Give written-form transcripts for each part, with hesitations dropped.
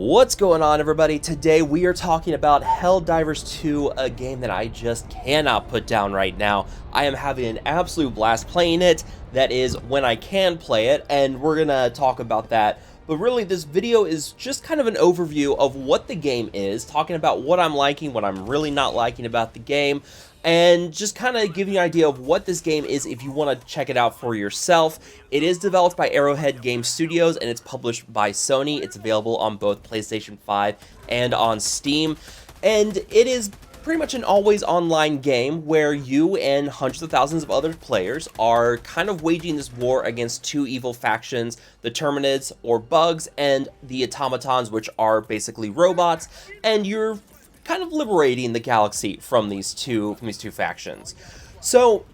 What's going on, everybody? Today we are talking about Helldivers 2, a game that I just cannot put down right now. I am having an absolute blast playing it. That is when I can play it, and we're gonna talk about that. But really, this video is just kind of an overview of what the game is, talking about what I'm liking, what I'm really not liking about the game, and just kind of giving you an idea of what this game is if you want to check it out for yourself. It is developed by Arrowhead Game Studios, and it's published by Sony. It's available on both PlayStation 5 and on Steam, and it is pretty much an always online game where you and hundreds of thousands of other players are kind of waging this war against two evil factions, the Terminids, or bugs, and the Automatons, which are basically robots, and you're kind of liberating the galaxy from these two factions. So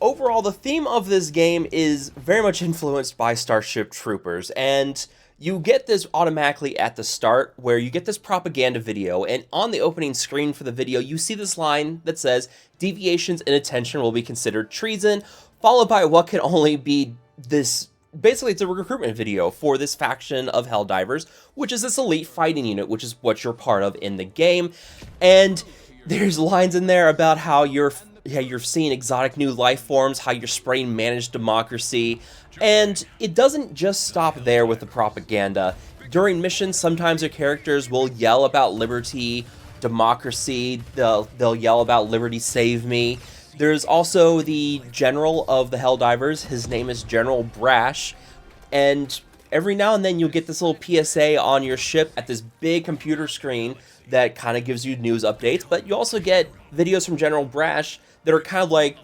overall, the theme of this game is very much influenced by Starship Troopers, and you get this automatically at the start where you get this propaganda video, and on the opening screen for the video you see this line that says deviations in attention will be considered treason, followed by what can only be this. Basically, it's a recruitment video for this faction of Helldivers, which is this elite fighting unit, which is what you're part of in the game. And there's lines in there about how you're seeing exotic new life forms, how you're spreading managed democracy, and it doesn't just stop there with the propaganda. During missions, sometimes your characters will yell about liberty, democracy, they'll yell about liberty save me. There's also the general of the Helldivers. His name is General Brash, and every now and then you'll get this little PSA on your ship at this big computer screen that kind of gives you news updates, but you also get videos from General Brash that are kind of like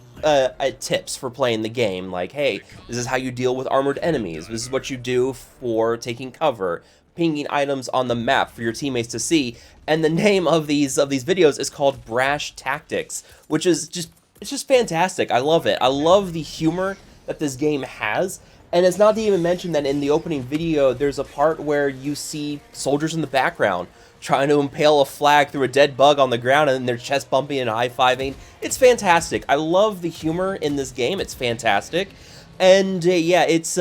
tips for playing the game, like, hey, this is how you deal with armored enemies, this is what you do for taking cover, pinging items on the map for your teammates to see, and the name of these videos is called Brash Tactics, which is just fantastic. I love it. I love the humor that this game has, and it's not to even mention that in the opening video, there's a part where you see soldiers in the background trying to impale a flag through a dead bug on the ground, and then they're chest bumping and high-fiving. It's fantastic. I love the humor in this game. It's fantastic. And yeah, it's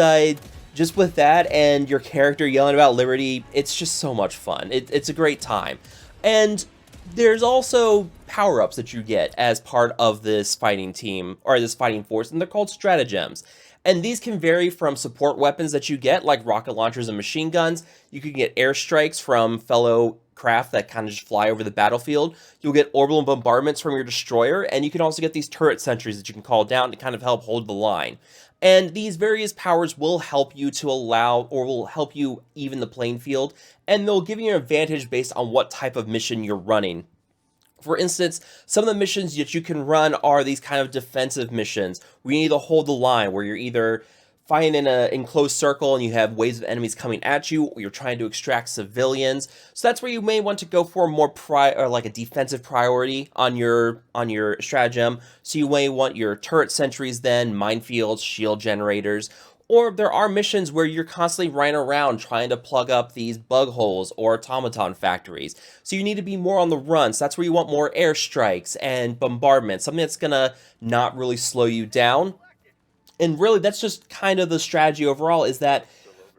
just with that and your character yelling about liberty, it's just so much fun. It's a great time. And there's also power-ups that you get as part of this fighting team, or this fighting force, and they're called stratagems. And these can vary from support weapons that you get, like rocket launchers and machine guns. You can get airstrikes from fellow craft that kind of just fly over the battlefield. You'll get orbital bombardments from your destroyer, and you can also get these turret sentries that you can call down to kind of help hold the line. And these various powers will help you to will help you even the playing field, and they'll give you an advantage based on what type of mission you're running. For instance, some of the missions that you can run are these kind of defensive missions where you need to hold the line, where you're either fighting in an enclosed circle and you have waves of enemies coming at you, or you're trying to extract civilians. So that's where you may want to go for more like a defensive priority on your stratagem. So you may want your turret sentries then, minefields, shield generators. Or there are missions where you're constantly running around trying to plug up these bug holes or automaton factories. So you need to be more on the run. So that's where you want more airstrikes and bombardment, something that's gonna not really slow you down. And really, that's just kind of the strategy overall, is that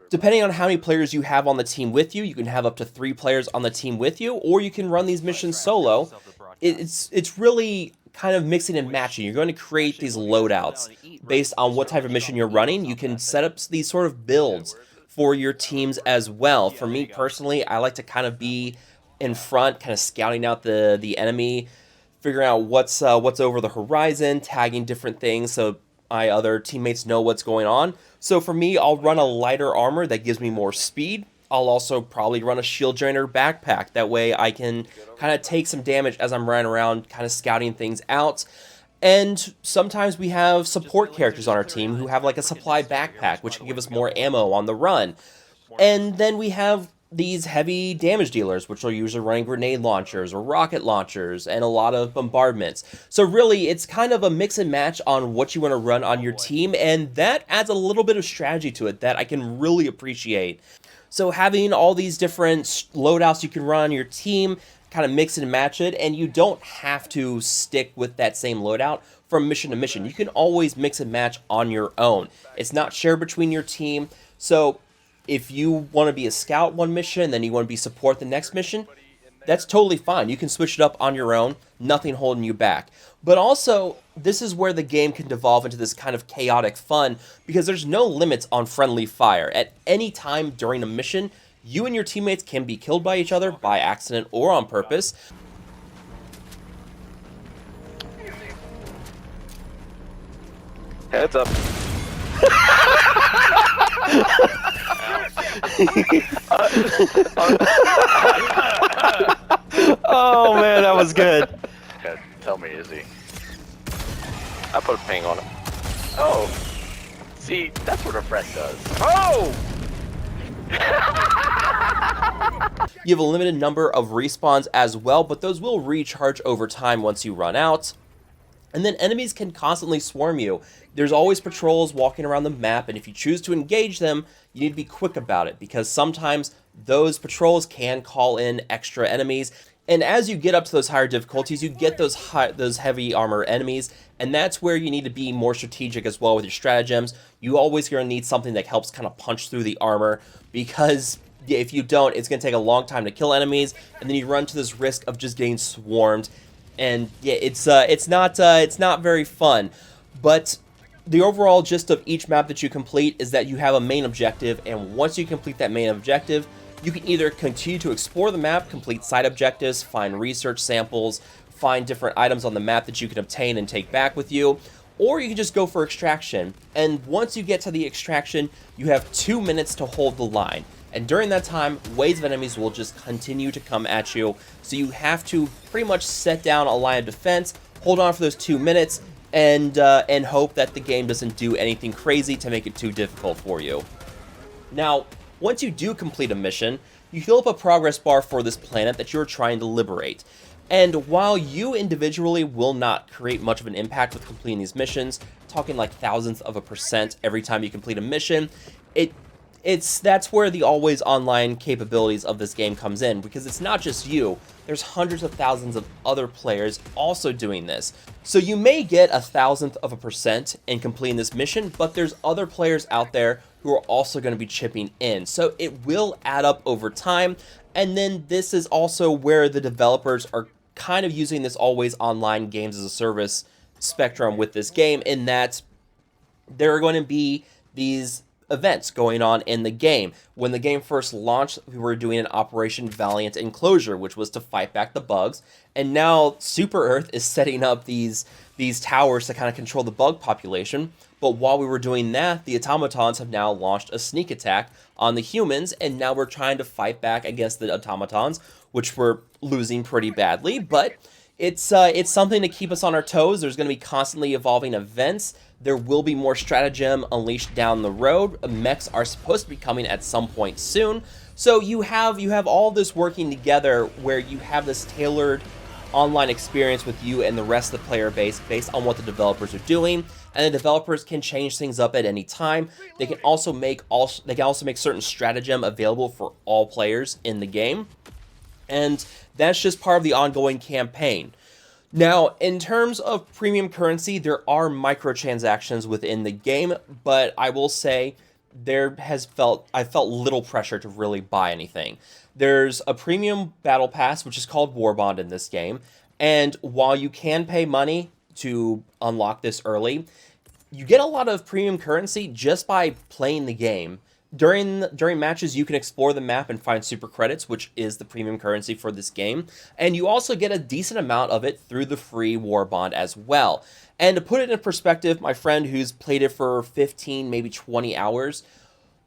depending on how many players you have on the team with you, you can have up to 3 players on the team with you, or you can run these missions solo. It's really kind of mixing and matching. You're going to create these loadouts based on what type of mission you're running. You can set up these sort of builds for your teams as well. For me personally, I like to kind of be in front, kind of scouting out the enemy, figuring out what's over the horizon, tagging different things so my other teammates know what's going on. So for me, I'll run a lighter armor that gives me more speed. I'll also probably run a shield generator backpack. That way I can kind of take some damage as I'm running around, kind of scouting things out. And sometimes we have support characters on our team who have like a supply backpack, which can give us more ammo on the run. And then we have these heavy damage dealers, which are usually running grenade launchers or rocket launchers and a lot of bombardments. So really, it's kind of a mix and match on what you want to run on your team, and that adds a little bit of strategy to it that I can really appreciate. So having all these different loadouts you can run on your team, kind of mix and match it, and you don't have to stick with that same loadout from mission to mission. You can always mix and match on your own. It's not shared between your team, so If you want to be a scout one mission, then you want to be support the next mission, that's totally fine. You can switch it up on your own, nothing holding you back. But also, this is where the game can devolve into this kind of chaotic fun, because there's no limits on friendly fire. At any time during a mission, you and your teammates can be killed by each other by accident or on purpose. Heads up. Oh man, that was good. Yeah, tell me, is he? I put a ping on him. Oh! See, that's what a friend does. Oh! You have a limited number of respawns as well, but those will recharge over time once you run out. And then enemies can constantly swarm you. There's always patrols walking around the map, and if you choose to engage them, you need to be quick about it, because sometimes those patrols can call in extra enemies. And as you get up to those higher difficulties, you get those heavy armor enemies, and that's where you need to be more strategic as well with your stratagems. You always going to need something that helps kind of punch through the armor, because if you don't, it's going to take a long time to kill enemies, and then you run to this risk of just getting swarmed. And yeah, it's not very fun. But the overall gist of each map that you complete is that you have a main objective, and once you complete that main objective, you can either continue to explore the map, complete side objectives, find research samples, find different items on the map that you can obtain and take back with you, or you can just go for extraction. And once you get to the extraction, you have 2 minutes to hold the line. And during that time, waves of enemies will just continue to come at you, so you have to pretty much set down a line of defense, hold on for those 2 minutes, and hope that the game doesn't do anything crazy to make it too difficult for you. Now, once you do complete a mission, you fill up a progress bar for this planet that you're trying to liberate. And while you individually will not create much of an impact with completing these missions, talking like thousandths of a percent every time you complete a mission, that's where the always online capabilities of this game comes in, because it's not just you. There's hundreds of thousands of other players also doing this. So you may get a thousandth of a percent in completing this mission, but there's other players out there who are also going to be chipping in. So it will add up over time. And then this is also where the developers are kind of using this always online games as a service spectrum with this game, in that there are going to be these events going on in the game. When the game first launched, we were doing an Operation Valiant Enclosure, which was to fight back the bugs, and now Super Earth is setting up these towers to kind of control the bug population. But while we were doing that, the automatons have now launched a sneak attack on the humans, and now we're trying to fight back against the automatons, which we're losing pretty badly, but it's something to keep us on our toes. There's going to be constantly evolving events. There will be more stratagem unleashed down the road. Mechs are supposed to be coming at some point soon. So you have all this working together, where you have this tailored online experience with you and the rest of the player base based on what the developers are doing. And the developers can change things up at any time. They can also make certain stratagem available for all players in the game. And that's just part of the ongoing campaign. Now, in terms of premium currency, there are microtransactions within the game, but I will say I felt little pressure to really buy anything. There's a premium battle pass, which is called War Bond in this game, and while you can pay money to unlock this early, you get a lot of premium currency just by playing the game. During matches, you can explore the map and find super credits, which is the premium currency for this game. And you also get a decent amount of it through the free War Bond as well. And to put it in perspective, my friend who's played it for 15, maybe 20 hours,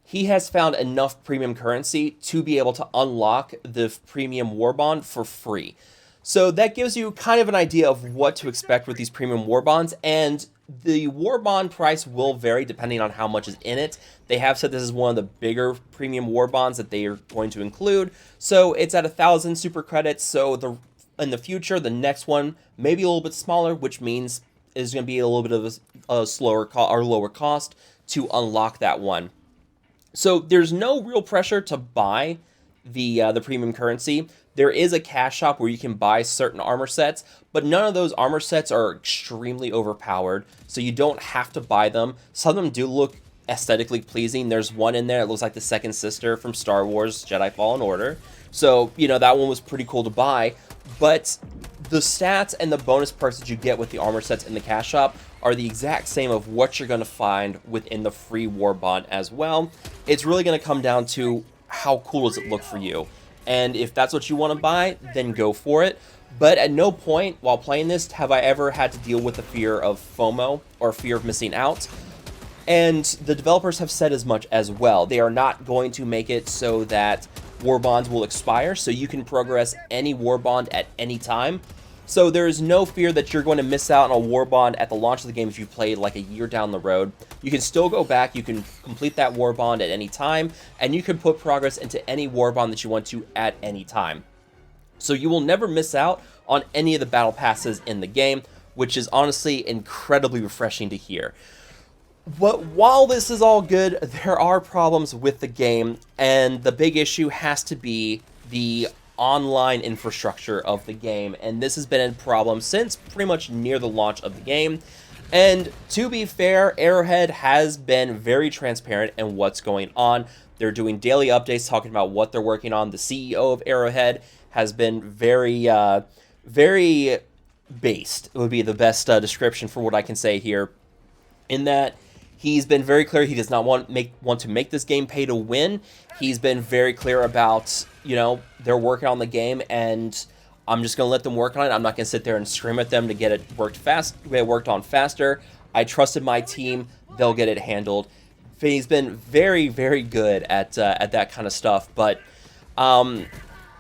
he has found enough premium currency to be able to unlock the premium War Bond for free. So that gives you kind of an idea of what to expect with these premium War Bonds, and the War Bond price will vary depending on how much is in it. They have said this is one of the bigger premium War Bonds that they are going to include, so it's at 1,000 super credits. So in the future, the next one may be a little bit smaller, which means it's going to be a little bit of a lower cost to unlock that one. So there's no real pressure to buy the premium currency. There is a cash shop where you can buy certain armor sets, but none of those armor sets are extremely overpowered, so you don't have to buy them. Some of them do look aesthetically pleasing. There's one in there that looks like the second sister from Star Wars Jedi Fallen Order. So, you know, that one was pretty cool to buy. But the stats and the bonus perks that you get with the armor sets in the cash shop are the exact same of what you're going to find within the free War Bond as well. It's really going to come down to how cool does it look for you. And if that's what you want to buy, then go for it. But at no point while playing this have I ever had to deal with the fear of FOMO or fear of missing out. And the developers have said as much as well. They are not going to make it so that war bonds will expire, so you can progress any war bond at any time. So there is no fear that you're going to miss out on a war bond at the launch of the game if you played like a year down the road. You can still go back, you can complete that war bond at any time, and you can put progress into any war bond that you want to at any time. So you will never miss out on any of the battle passes in the game, which is honestly incredibly refreshing to hear. But while this is all good, there are problems with the game, and the big issue has to be the online infrastructure of the game, and this has been a problem since pretty much near the launch of the game. And to be fair, Arrowhead has been very transparent in what's going on. They're doing daily updates talking about what they're working on. The CEO of Arrowhead has been very based, it would be the best description for what I can say here, in that he's been very clear he does not want to make this game pay to win. He's been very clear about, you know, they're working on the game, and I'm just going to let them work on it. I'm not going to sit there and scream at them to get it worked on faster. I trusted my team. They'll get it handled. He's been very, very good at that kind of stuff, but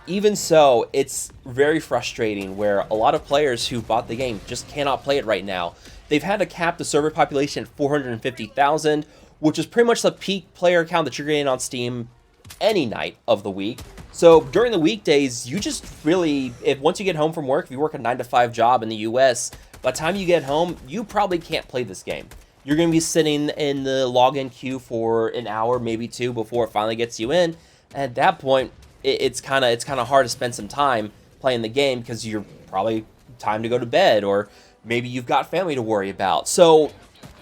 even so, it's very frustrating where a lot of players who bought the game just cannot play it right now. They've had to cap the server population at 450,000, which is pretty much the peak player count that you're getting on Steam any night of the week. So during the weekdays, you just really, once you get home from work, if you work a 9-to-5 job in the US, by the time you get home, you probably can't play this game. You're going to be sitting in the login queue for an hour, maybe two, before it finally gets you in. And at that point, it's kind of hard to spend some time playing the game because you're probably time to go to bed, or maybe you've got family to worry about. So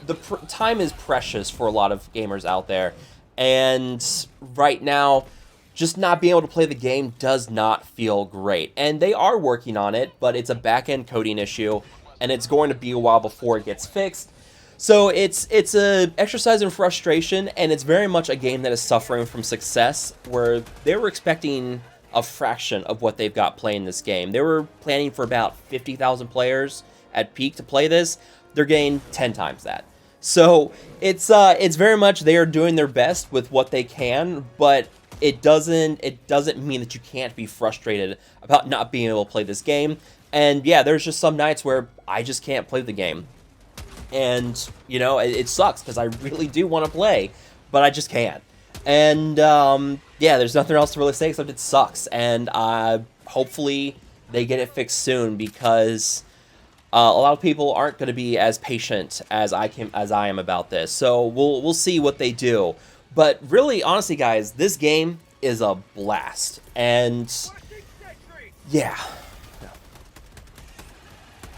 the time is precious for a lot of gamers out there. And right now, just not being able to play the game does not feel great. And they are working on it, but it's a back-end coding issue, and it's going to be a while before it gets fixed. So it's a exercise in frustration, and it's very much a game that is suffering from success, where they were expecting a fraction of what they've got playing this game. They were planning for about 50,000 players at peak to play this. They're getting 10 times that. So it's very much they are doing their best with what they can, but it doesn't mean that you can't be frustrated about not being able to play this game. And yeah, there's just some nights where I just can't play the game. And, you know, it sucks because I really do want to play, but I just can't. And, yeah, there's nothing else to really say except it sucks. And hopefully they get it fixed soon, because a lot of people aren't going to be as patient as I am about this. So we'll see what they do. But really, honestly, guys, this game is a blast. And, yeah.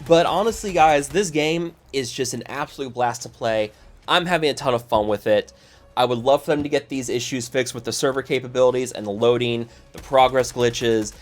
But honestly, guys, this game is just an absolute blast to play. I'm having a ton of fun with it. I would love for them to get these issues fixed with the server capabilities and the loading, the progress glitches.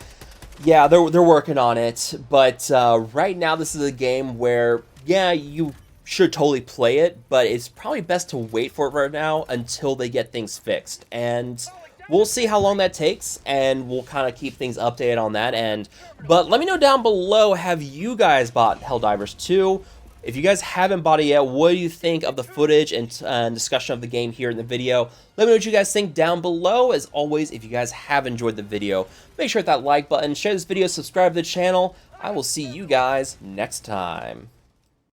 Yeah, they're working on it, but right now this is a game where, yeah, you should totally play it, but it's probably best to wait for it right now until they get things fixed. And we'll see how long that takes, and we'll kind of keep things updated on that end. But let me know down below, have you guys bought Helldivers 2? If you guys haven't bought it yet, what do you think of the footage and discussion of the game here in the video? Let me know what you guys think down below. As always, if you guys have enjoyed the video, make sure to hit that like button, share this video, subscribe to the channel. I will see you guys next time.